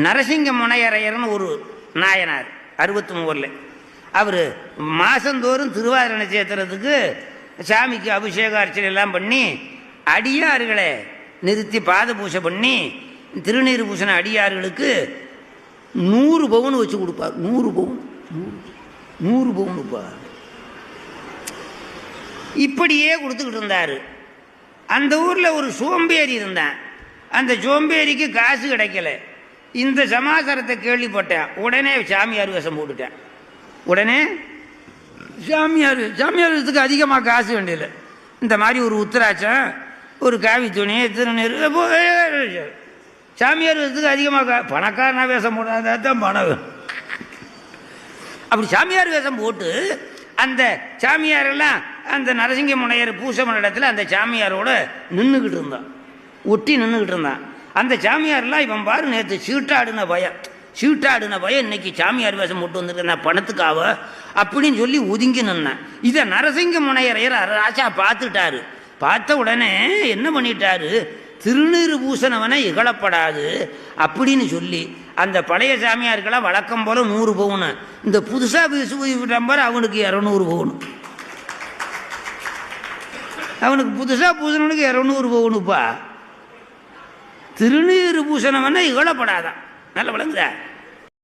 நரசிங்க முனையரையர்னு ஒரு நாயனார் 63 அவர் மாதந்தோறும் திருவாதிரை நட்சத்திரத்துக்கு சாமிக்கு அபிஷேக அர்ச்சனை எல்லாம் பண்ணி அடியார்களை நிறுத்தி பாத பூஜை பண்ணி திருநீர் பூசண அடியார்களுக்கு 100 பவுன் வச்சு கொடுப்பார். 100 பவுன் 100 பவுனுப்பா. இப்படியே கொடுத்துக்கிட்டு இருந்தார். அந்த ஊரில் ஒரு சோம்பேறி இருந்தான். அந்த சோம்பேறிக்கு காசு கிடைக்கல. இந்த சமாச்சாரத்தை கேள்விப்பட்டேன். உடனே சாமியார் வேஷம் போட்டுட்டேன். உடனே சாமியார் வேஷத்துக்கு அதிகமாக காசு வேண்டியதில்லை. இந்த மாதிரி ஒரு உத்தராட்சம், ஒரு காவி துணி, திருநீர், சாமியார் வேஷத்துக்கு அதிகமாக பணக்காரனா வேஷம் போட்டாதான் பணம். அப்படி சாமியார் வேஷம் போட்டு அந்த சாமியாரெல்லாம் அந்த நரசிங்க முனையர் பூசம இடத்துல அந்த சாமியாரோட நின்றுக்கிட்டு இருந்தான். ஒட்டி நின்றுக்கிட்டு இருந்தான். அந்த சாமியார்லாம் இவன் பாரு நேற்று சீட்டாடின பயம் இன்னைக்கு சாமியார் வேஷம் போட்டு வந்துருக்க நான் பணத்துக்காக அப்படின்னு சொல்லி ஒதுங்கி நின்னேன். இதை நரசிங்க முனையரையர் ராஜா பார்த்துட்டாரு. பார்த்த உடனே என்ன பண்ணிட்டாரு, திருநீறு பூசணவனை இகழப்படாது அப்படின்னு சொல்லி அந்த பழைய சாமியாருக்கெல்லாம் வழக்கம் போல 100 பவுன், இந்த புதுசாக விட்டாம்பார் அவனுக்கு 200 பவுன். அவனுக்கு புதுசாக பூசணவனுக்கு 200 பவுனுப்பா. திருநீறு பூசணவனை இகழப்படாதான். நல்ல விளங்குதா?